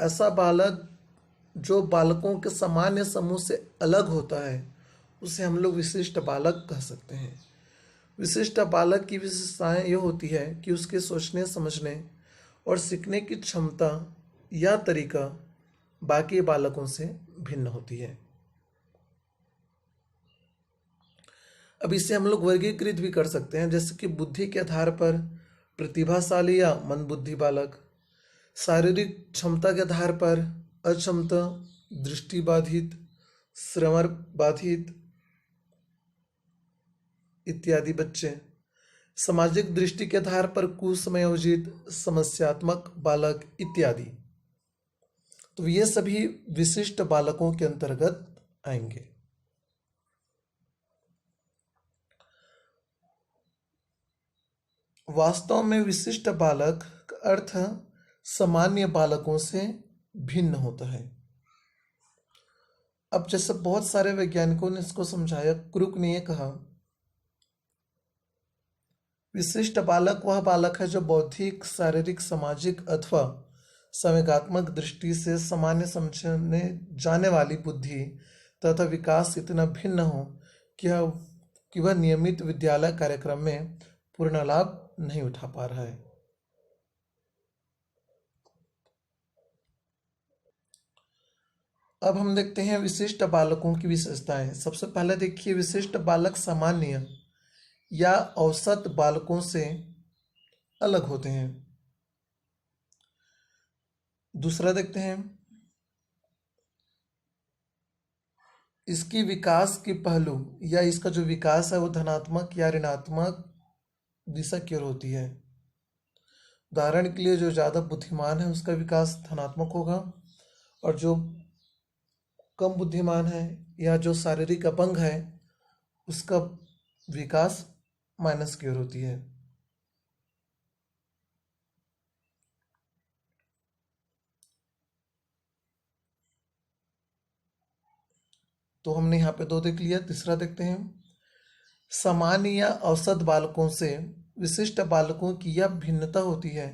ऐसा बालक जो बालकों के सामान्य समूह से अलग होता है उसे हम लोग विशिष्ट बालक कह सकते हैं। विशिष्ट बालक की विशेषताएं ये होती है कि उसके सोचने समझने और सीखने की क्षमता या तरीका बाकी बालकों से भिन्न होती है। अब इसे हम लोग वर्गीकृत भी कर सकते हैं, जैसे कि बुद्धि के आधार पर प्रतिभाशाली या मंदबुद्धि बालक, शारीरिक क्षमता के आधार पर अक्षमता, दृष्टिबाधित, श्रवण बाधित इत्यादि बच्चे, सामाजिक दृष्टि के आधार पर कुसमयोजित, समस्यात्मक बालक इत्यादि। तो ये सभी विशिष्ट बालकों के अंतर्गत आएंगे। वास्तव में विशिष्ट बालक का अर्थ सामान्य बालकों से भिन्न होता है। अब जैसे बहुत सारे वैज्ञानिकों ने इसको समझाया, क्रुक ने यह कहा, विशिष्ट बालक वह बालक है जो बौद्धिक, शारीरिक, सामाजिक अथवा संवेगात्मक दृष्टि से सामान्य समझने जाने वाली बुद्धि तथा विकास इतना भिन्न हो कि वह नियमित विद्यालय कार्यक्रम में पूर्ण लाभ नहीं उठा पा रहा है। अब हम देखते हैं विशिष्ट बालकों की विशेषताएं। सबसे पहले देखिए, विशिष्ट बालक सामान्य या औसत बालकों से अलग होते हैं। दूसरा देखते हैं, इसकी विकास की पहलू या इसका जो विकास है वो धनात्मक या ऋणात्मक दिशा की ओर होती है। उदाहरण के लिए, जो ज़्यादा बुद्धिमान है उसका विकास धनात्मक होगा, और जो कम बुद्धिमान है या जो शारीरिक अपंग है उसका विकास माइनस की ओर होती है। तो हमने यहाँ पे 2 देख लिया। तीसरा देखते हैं, सामान्य या औसत बालकों से विशिष्ट बालकों की यह भिन्नता होती है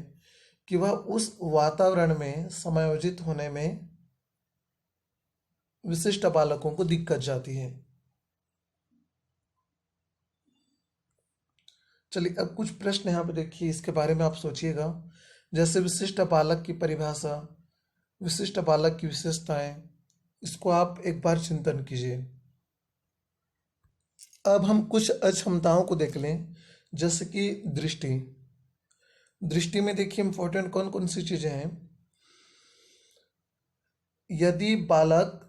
कि वह उस वातावरण में समायोजित होने में विशिष्ट बालकों को दिक्कत जाती है। चलिए अब कुछ प्रश्न यहाँ पे देखिए, इसके बारे में आप सोचिएगा। जैसे विशिष्ट बालक की परिभाषा, विशिष्ट बालक की विशेषताएं, इसको आप एक बार चिंतन कीजिए। अब हम कुछ अक्षमताओं को देख लें, जैसे कि दृष्टि। दृष्टि में देखिए इंपॉर्टेंट कौन कौन सी चीजें हैं। यदि बालक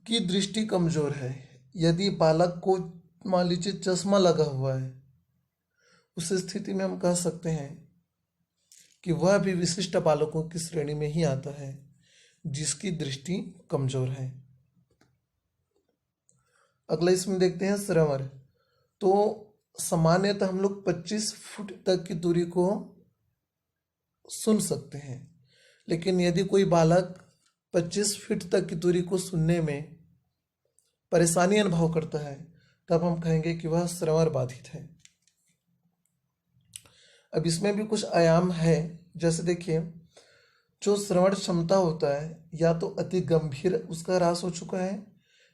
की दृष्टि कमजोर है, यदि बालक को मान लीजिए चश्मा लगा हुआ है, उस स्थिति में हम कह सकते हैं कि वह भी विशिष्ट बालकों की श्रेणी में ही आता है जिसकी दृष्टि कमजोर है। अगला इसमें देखते हैं श्रवण। तो सामान्यतः हम लोग 25 फुट तक की दूरी को सुन सकते हैं, लेकिन यदि कोई बालक 25 फीट तक की दूरी को सुनने में परेशानी अनुभव करता है, तब हम कहेंगे कि वह श्रवण बाधित है। अब इसमें भी कुछ आयाम है, जैसे देखिए, जो श्रवण क्षमता होता है या तो अति गंभीर उसका ह्रास हो चुका है,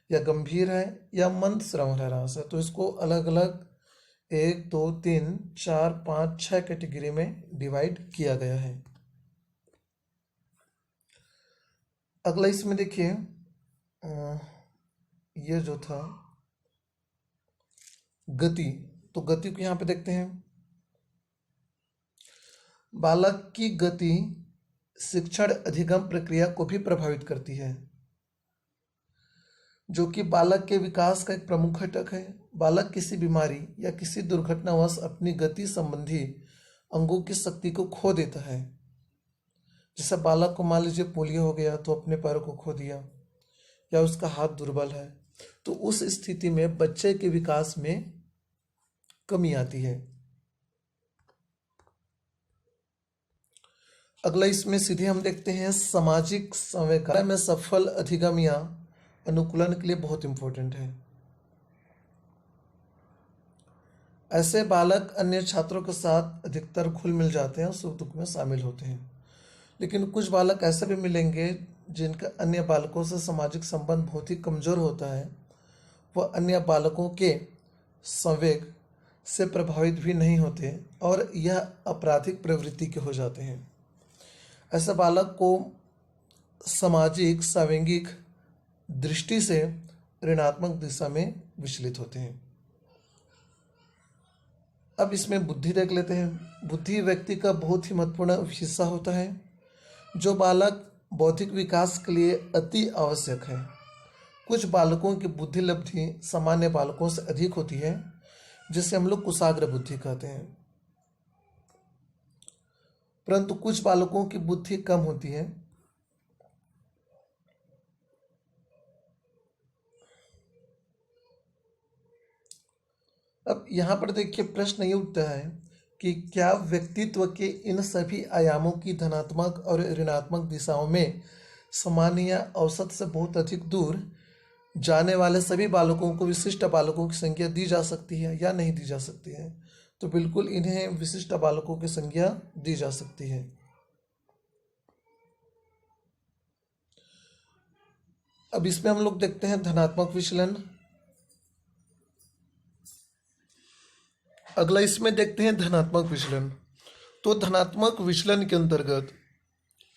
या गंभीर है, या मंद श्रवण ह्रास है। तो इसको अलग अलग 1, 2, 3, 4, 5, 6 कैटेगरी में डिवाइड किया गया है। अगला इसमें देखिए, ये जो था गति, तो गति को यहाँ पे देखते हैं। बालक की गति शिक्षण अधिगम प्रक्रिया को भी प्रभावित करती है, जो कि बालक के विकास का एक प्रमुख घटक है। बालक किसी बीमारी या किसी दुर्घटनावश अपनी गति संबंधी अंगों की शक्ति को खो देता है। जैसे बालक को मान लीजिए पोलियो हो गया तो अपने पैरों को खो दिया, या उसका हाथ दुर्बल है, तो उस स्थिति में बच्चे के विकास में कमी आती है। अगला इसमें सीधे हम देखते हैं सामाजिक संवेदना में सफल अधिगम या अनुकूलन के लिए बहुत इंपॉर्टेंट है। ऐसे बालक अन्य छात्रों के साथ अधिकतर घुल मिल जाते हैं और सुख दुख में शामिल होते हैं। लेकिन कुछ बालक ऐसे भी मिलेंगे जिनका अन्य बालकों से सामाजिक संबंध बहुत ही कमजोर होता है। वह अन्य बालकों के संवेग से प्रभावित भी नहीं होते और यह आपराधिक प्रवृत्ति के हो जाते हैं। ऐसे बालक को सामाजिक सांवेगिक दृष्टि से ऋणात्मक दिशा में विचलित होते हैं। अब इसमें बुद्धि देख लेते हैं। बुद्धि व्यक्ति का बहुत ही महत्वपूर्ण हिस्सा होता है, जो बालक बौद्धिक विकास के लिए अति आवश्यक है। कुछ बालकों की बुद्धि लब्धि सामान्य बालकों से अधिक होती है, जिसे हम लोग कुशाग्र बुद्धि कहते हैं, परंतु कुछ बालकों की बुद्धि कम होती है। अब यहाँ पर देखिए प्रश्न ये उठता है कि क्या व्यक्तित्व के इन सभी आयामों की धनात्मक और ऋणात्मक दिशाओं में सामान्य या औसत से बहुत अधिक दूर जाने वाले सभी बालकों को विशिष्ट बालकों की संज्ञा दी जा सकती है या नहीं दी जा सकती है? तो बिल्कुल इन्हें विशिष्ट बालकों की संज्ञा दी जा सकती है। अब इसमें हम लोग देखते हैं धनात्मक विचलन। अगला इसमें देखते हैं धनात्मक विचलन। तो धनात्मक विचलन के अंतर्गत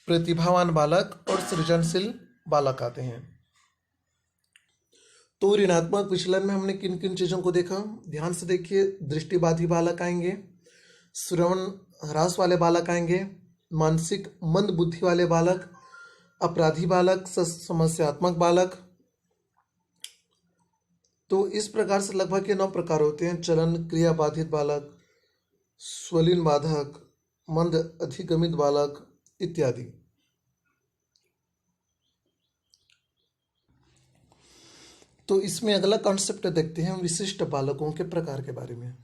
प्रतिभावान बालक और सृजनशील बालक आते हैं। तो ऋणात्मक विचलन में हमने किन किन चीजों को देखा, ध्यान से देखिए। दृष्टिबाधी बालक आएंगे, श्रवण ह्रास वाले बालक आएंगे, मानसिक मंद बुद्धि वाले बालक, अपराधी बालक, समस्यात्मक बालक। तो इस प्रकार से लगभग ये 9 प्रकार होते हैं। चलन क्रिया बाधित बालक, स्वलीन बाधक, मंद अधिगमित बालक इत्यादि। तो इसमें अगला कॉन्सेप्ट देखते हैं विशिष्ट बालकों के प्रकार के बारे में।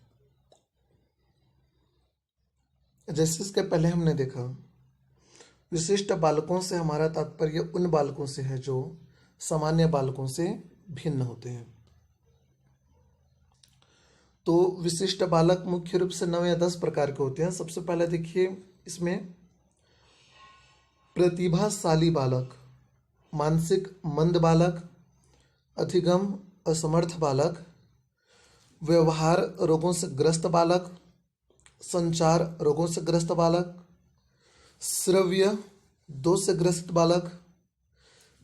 जैसे इसके पहले हमने देखा, विशिष्ट बालकों से हमारा तात्पर्य उन बालकों से है जो सामान्य बालकों से भिन्न होते हैं। तो विशिष्ट बालक मुख्य रूप से 9 या 10 प्रकार के होते हैं। सबसे पहले देखिए इसमें प्रतिभाशाली बालक, मानसिक मंद बालक, अधिगम असमर्थ बालक, व्यवहार रोगों से ग्रस्त बालक, संचार रोगों से ग्रस्त बालक, श्रव्य दोष से ग्रसित बालक,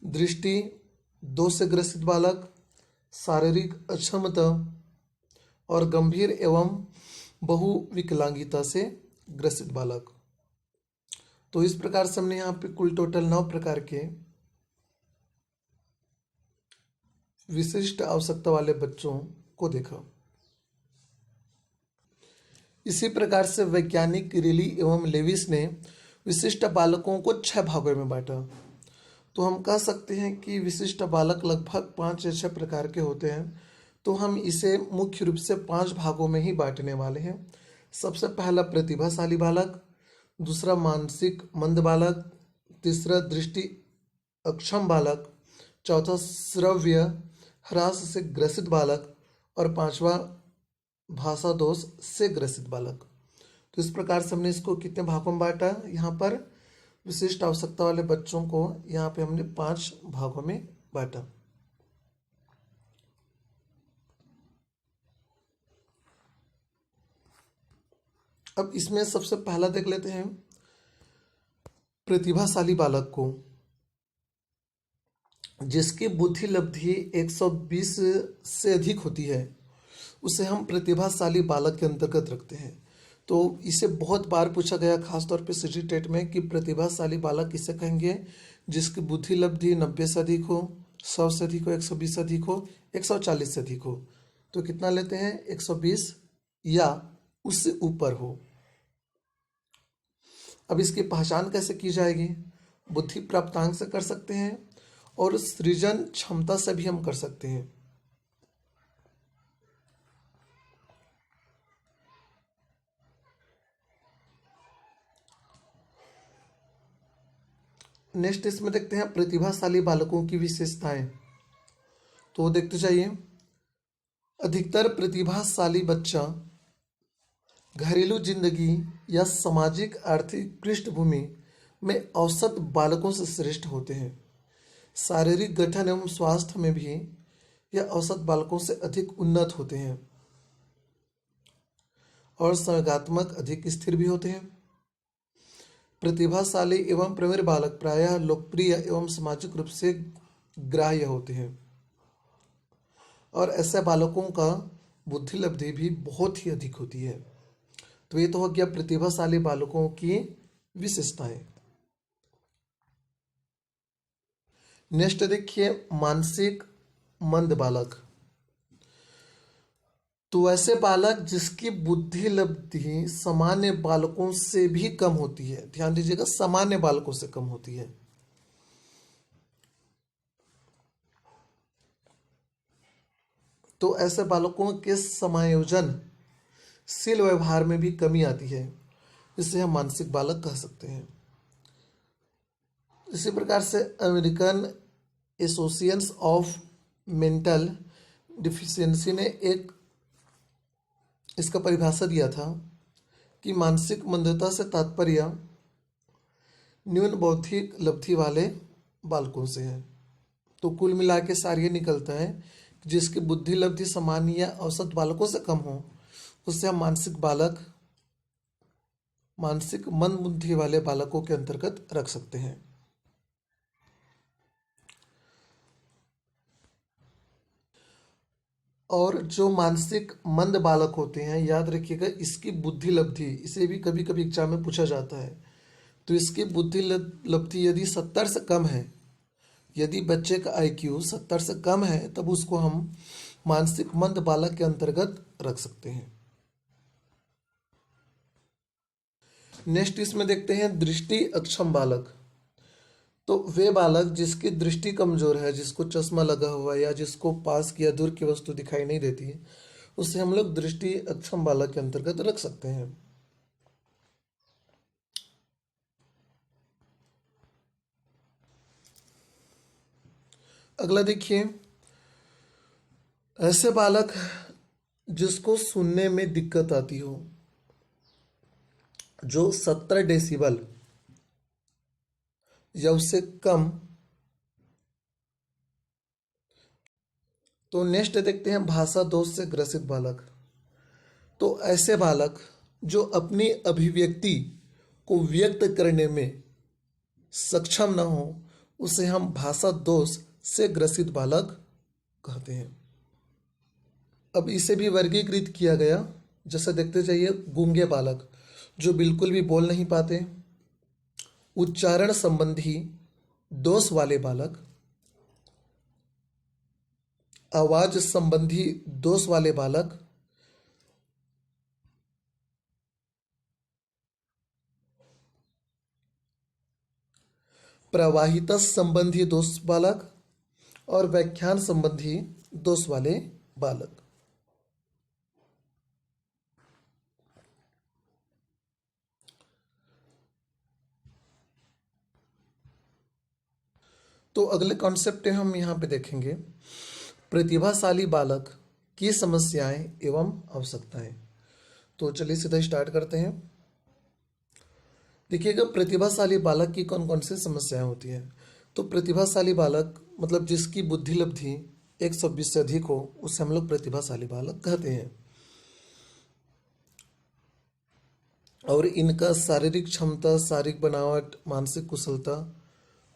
दृष्टि दोष से ग्रसित बालक, शारीरिक अक्षमता और गंभीर एवं बहुविकलांगिता से ग्रसित बालक। तो इस प्रकार से हमने यहाँ पे कुल टोटल 9 प्रकार के विशिष्ट आवश्यकता वाले बच्चों को देखा। इसी प्रकार से वैज्ञानिक रिली एवं लेविस ने विशिष्ट बालकों को 6 भागों में बांटा। तो हम कह सकते हैं कि विशिष्ट बालक लगभग 5 या 6 प्रकार के होते हैं। तो हम इसे मुख्य रूप से 5 भागों में ही बांटने वाले हैं। सबसे पहला प्रतिभाशाली बालक, दूसरा मानसिक मंद बालक, तीसरा दृष्टि अक्षम बालक, चौथा श्रव्य ह्रास से ग्रसित बालक और 5वां भाषा दोष से ग्रसित बालक। तो इस प्रकार से हमने इसको कितने भागों में बांटा? यहाँ पर विशिष्ट आवश्यकता वाले बच्चों को यहाँ पे हमने 5 भागों में बांटा। अब इसमें सबसे पहला देख लेते हैं प्रतिभाशाली बालक को, जिसकी बुद्धि लब्धि 120 से अधिक होती है, उसे हम प्रतिभाशाली बालक के अंतर्गत रखते हैं। तो इसे बहुत बार पूछा गया, खासतौर पे सीजी टेट में, कि प्रतिभाशाली बालक किसे कहेंगे? जिसकी बुद्धि लब्धि 90 से अधिक हो, 100 से अधिक हो, 120 से अधिक हो, 140 से अधिक हो। तो कितना लेते हैं? 120 या उससे ऊपर हो। अब इसकी पहचान कैसे की जाएगी? बुद्धि प्राप्तांक से कर सकते हैं और सृजन क्षमता से भी हम कर सकते हैं। नेक्स्ट इसमें देखते हैं प्रतिभाशाली बालकों की विशेषताएं। तो देखते जाइए। अधिकतर प्रतिभाशाली बच्चा घरेलू जिंदगी या सामाजिक आर्थिक पृष्ठभूमि में औसत बालकों से श्रेष्ठ होते हैं। शारीरिक गठन एवं स्वास्थ्य में भी यह औसत बालकों से अधिक उन्नत होते हैं और संवेगात्मक अधिक स्थिर भी होते हैं। प्रतिभाशाली एवं प्रवीण बालक प्रायः लोकप्रिय एवं सामाजिक रूप से ग्राह्य होते हैं और ऐसे बालकों का बुद्धि लब्धि भी बहुत ही अधिक होती है। तो ये तो हो गया प्रतिभाशाली बालकों की विशेषताएं। नेक्स्ट देखिए मानसिक मंद बालक। तो ऐसे बालक जिसकी बुद्धि लब्धि सामान्य बालकों से भी कम होती है, ध्यान दीजिएगा, सामान्य बालकों से कम होती है। तो ऐसे बालकों के समायोजनशील व्यवहार में भी कमी आती है, इसे हम मानसिक बालक कह सकते हैं। इसी प्रकार से American association of mental deficiency ने एक इसका परिभाषा दिया था कि मानसिक मंदता से तात्पर्य न्यून बौद्धिक लब्धि वाले बालकों से है। तो कुल मिला के सार ये निकलता है कि जिसकी बुद्धि लब्धि सामान्य या औसत बालकों से कम हो उससे हम मानसिक मंद बुद्धि वाले बालकों के अंतर्गत रख सकते हैं। और जो मानसिक मंद बालक होते हैं, याद रखिएगा, इसकी बुद्धि लब्धि, इसे भी कभी कभी एग्जाम में पूछा जाता है, तो इसकी बुद्धि लब्धि यदि 70 से कम है, यदि बच्चे का IQ 70 से कम है, तब उसको हम मानसिक मंद बालक के अंतर्गत रख सकते हैं। नेक्स्ट इसमें देखते हैं दृष्टि अक्षम बालक। तो वे बालक जिसकी दृष्टि कमजोर है, जिसको चश्मा लगा हुआ है या जिसको पास की या दूर की वस्तु दिखाई नहीं देती है, उसे हम लोग दृष्टि अक्षम बालक के अंतर्गत रख सकते हैं। अगला देखिए, ऐसे बालक जिसको सुनने में दिक्कत आती हो, जो 70 डेसिबल या उससे कम। तो नेक्स्ट देखते हैं भाषा दोष से ग्रसित बालक। तो ऐसे बालक जो अपनी अभिव्यक्ति को व्यक्त करने में सक्षम न हो, उसे हम भाषा दोष से ग्रसित बालक कहते हैं। अब इसे भी वर्गीकृत किया गया, जैसे देखते जाइए, गूंगे बालक जो बिल्कुल भी बोल नहीं पाते, उच्चारण संबंधी दोष वाले बालक, आवाज संबंधी दोष वाले बालक, प्रवाहिता संबंधी दोष बालक और व्याख्यान संबंधी दोष वाले बालक। तो अगले कॉन्सेप्ट हम यहाँ पे देखेंगे प्रतिभाशाली बालक की समस्याएं एवं आवश्यकताएं। तो चलिए सीधा स्टार्ट करते हैं। देखिएगा, प्रतिभाशाली बालक की कौन कौन सी समस्याएं होती हैं। तो प्रतिभाशाली बालक मतलब जिसकी बुद्धि लब्धि 120 से अधिक हो, उसे हम लोग प्रतिभाशाली बालक कहते हैं। और इनका शारीरिक क्षमता, शारीरिक बनावट, मानसिक कुशलता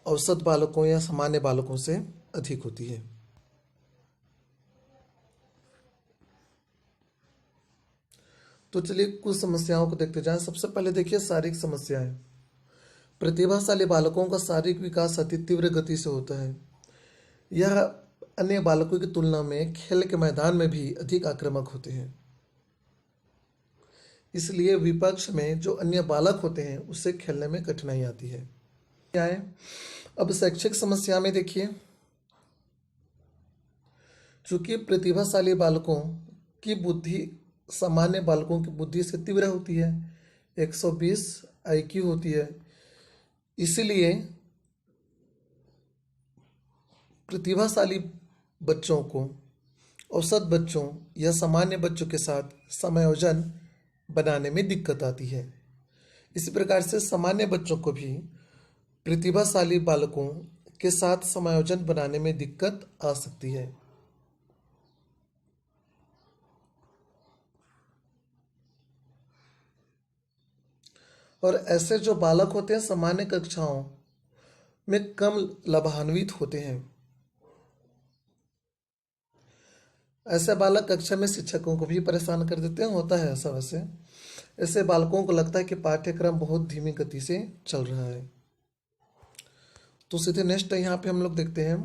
औसत बालकों या सामान्य बालकों से अधिक होती है। तो चलिए कुछ समस्याओं को देखते जाएं। सबसे पहले देखिए शारीरिक समस्याएं। प्रतिभाशाली बालकों का शारीरिक विकास अति तीव्र गति से होता है। यह अन्य बालकों की तुलना में खेल के मैदान में भी अधिक आक्रामक होते हैं, इसलिए विपक्ष में जो अन्य बालक होते हैं उससे खेलने में कठिनाई आती है। क्या है, अब शैक्षिक समस्या में देखिए, चूंकि प्रतिभाशाली बालकों की बुद्धि सामान्य बालकों की बुद्धि से तीव्र होती है, 120 IQ होती है, इसलिए प्रतिभाशाली बच्चों को औसत बच्चों या सामान्य बच्चों के साथ समायोजन बनाने में दिक्कत आती है। इसी प्रकार से सामान्य बच्चों को भी प्रतिभाशाली बालकों के साथ समायोजन बनाने में दिक्कत आ सकती है। और ऐसे जो बालक होते हैं सामान्य कक्षाओं में कम लाभान्वित होते हैं। ऐसे बालक कक्षा में शिक्षकों को भी परेशान कर देते हैं, होता है ऐसा वैसे। ऐसे बालकों को लगता है कि पाठ्यक्रम बहुत धीमी गति से चल रहा है। तो सीधे नेक्स्ट यहाँ पे हम लोग देखते हैं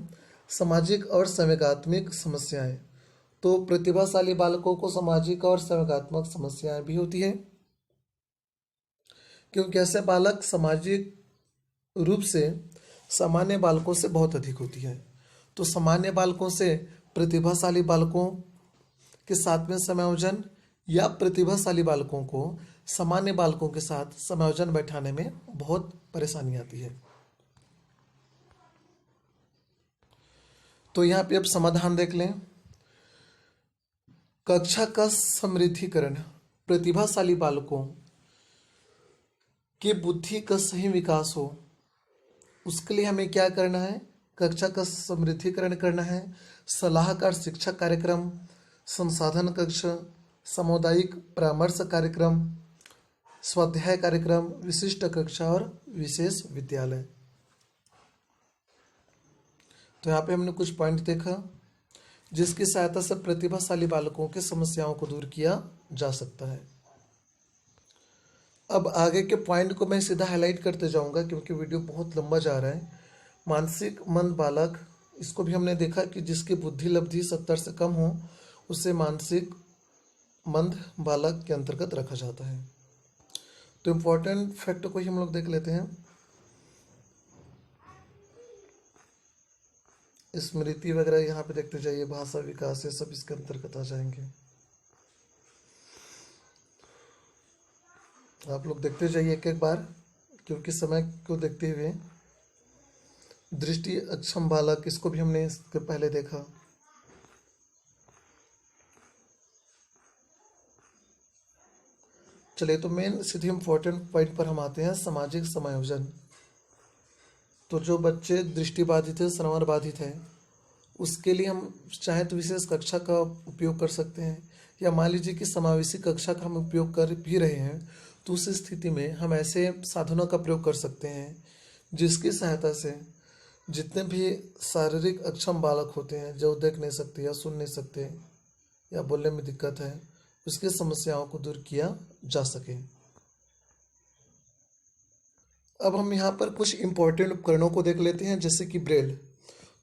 सामाजिक और संवेगात्मक समस्याएं। तो प्रतिभाशाली बालकों को सामाजिक और संवेगात्मक समस्याएं भी होती है, क्योंकि ऐसे बालक सामाजिक रूप से सामान्य बालकों से बहुत अधिक होती है। तो सामान्य बालकों से प्रतिभाशाली बालकों के साथ में समायोजन या प्रतिभाशाली बालकों को सामान्य बालकों के साथ समायोजन बैठाने में बहुत परेशानी आती है। तो यहाँ पे अब समाधान देख लें। कक्षा का समृद्धिकरण, प्रतिभाशाली बालकों की बुद्धि का सही विकास हो, उसके लिए हमें क्या करना है? कक्षा का समृद्धिकरण करना है। सलाहकार शिक्षा कार्यक्रम, संसाधन कक्ष, सामुदायिक परामर्श कार्यक्रम, स्वाध्याय कार्यक्रम, विशिष्ट कक्षा और विशेष विद्यालय। तो यहाँ पे हमने कुछ पॉइंट देखा जिसकी सहायता से प्रतिभाशाली बालकों की समस्याओं को दूर किया जा सकता है। अब आगे के पॉइंट को मैं सीधा हाईलाइट करते जाऊंगा क्योंकि वीडियो बहुत लंबा जा रहा है। मानसिक मंद बालक, इसको भी हमने देखा कि जिसकी बुद्धि लब्धि 70 से कम हो उसे मानसिक मंद बालक के अंतर्गत रखा जाता है। तो इम्पोर्टेंट फैक्ट को ही हम लोग देख लेते हैं। स्मृति वगैरह यहाँ पे देखते जाइए, भाषा विकास, ये सब इसके अंतर्गत आ जाएंगे। आप लोग देखते जाइए एक एक बार, क्योंकि समय को देखते हुए। दृष्टि अक्षम बालक, इसको भी हमने इसके पहले देखा। चलिए तो मेन सीधे इम्पोर्टेंट पॉइंट पर हम आते हैं, सामाजिक समायोजन। तो जो बच्चे दृष्टिबाधित है, श्रवण बाधित है, उसके लिए हम चाहे तो विशेष कक्षा का उपयोग कर सकते हैं, या मान लीजिए कि समावेशी कक्षा का हम उपयोग कर भी रहे हैं, तो उस स्थिति में हम ऐसे साधनों का प्रयोग कर सकते हैं जिसकी सहायता से जितने भी शारीरिक अक्षम बालक होते हैं, जो देख नहीं सकते या सुन नहीं सकते या बोलने में दिक्कत है, उसकी समस्याओं को दूर किया जा सके। अब हम यहाँ पर कुछ इम्पोर्टेंट उपकरणों को देख लेते हैं, जैसे कि ब्रेल।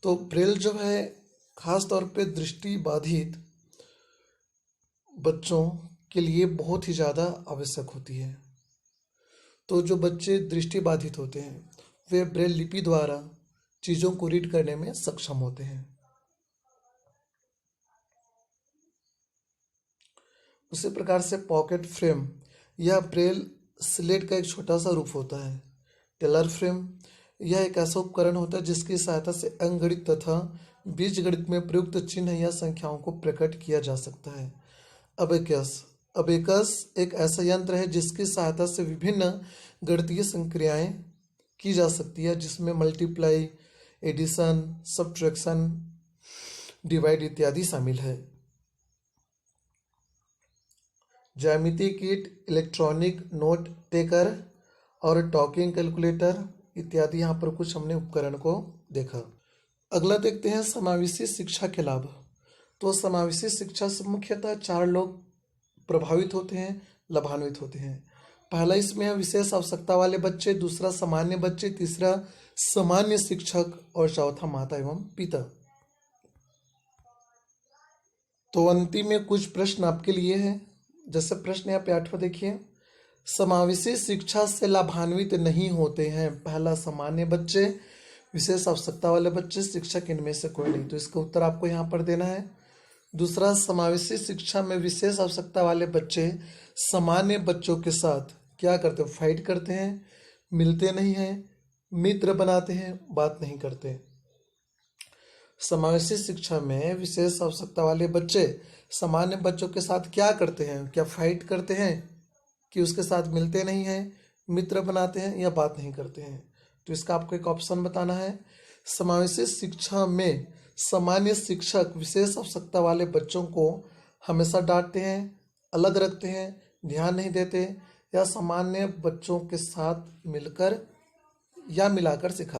तो ब्रेल जो है खास तौर पे दृष्टि बाधित बच्चों के लिए बहुत ही ज़्यादा आवश्यक होती है। तो जो बच्चे दृष्टि बाधित होते हैं वे ब्रेल लिपि द्वारा चीज़ों को रीड करने में सक्षम होते हैं। उसी प्रकार से पॉकेट फ्रेम, यह ब्रेल स्लेट का एक छोटा सा रूप होता है। टेलर फ्रेम, यह एक ऐसा उपकरण होता है जिसकी सहायता से अंकगणित तथा बीजगणित में प्रयुक्त चिन्ह या संख्याओं को प्रकट किया जा सकता है। अबेकस, अबेकस एक ऐसा यंत्र है जिसकी सहायता से विभिन्न गणितीय संक्रियाएं की जा सकती है, जिसमें मल्टीप्लाई, एडिशन, सब्ट्रैक्शन, डिवाइड इत्यादि शामिल है। ज्यामिति किट, इलेक्ट्रॉनिक नोट टेकर और टॉकिंग कैलकुलेटर इत्यादि यहाँ पर कुछ हमने उपकरण को देखा। अगला देखते हैं समावेशी शिक्षा के लाभ। तो समावेशी शिक्षा से मुख्यतः 4 लोग प्रभावित होते हैं, लाभान्वित होते हैं। पहला इसमें है विशेष आवश्यकता वाले बच्चे, दूसरा सामान्य बच्चे, तीसरा सामान्य शिक्षक और चौथा माता एवं पिता। तो अंतिम में कुछ प्रश्न आपके लिए है। जैसे प्रश्न यहाँ पे 8वां देखिए, समावेशी शिक्षा से लाभान्वित नहीं होते हैं। पहला सामान्य बच्चे, विशेष आवश्यकता वाले बच्चे, शिक्षक इनमें से कोई नहीं। तो इसका उत्तर आपको यहाँ पर देना है। दूसरा, समावेशी शिक्षा में विशेष आवश्यकता वाले बच्चे सामान्य बच्चों के साथ क्या करते हैं? फाइट करते हैं, मिलते नहीं हैं, मित्र बनाते हैं, बात नहीं करते। समावेशी शिक्षा में विशेष आवश्यकता वाले बच्चे सामान्य बच्चों के साथ क्या करते हैं? क्या फाइट करते हैं कि उसके साथ मिलते नहीं हैं, मित्र बनाते हैं, या बात नहीं करते हैं? तो इसका आपको एक ऑप्शन बताना है। समावेशी शिक्षा में सामान्य शिक्षक विशेष आवश्यकता वाले बच्चों को हमेशा डांटते हैं, अलग रखते हैं, ध्यान नहीं देते, या सामान्य बच्चों के साथ मिलकर या मिलाकर सिखा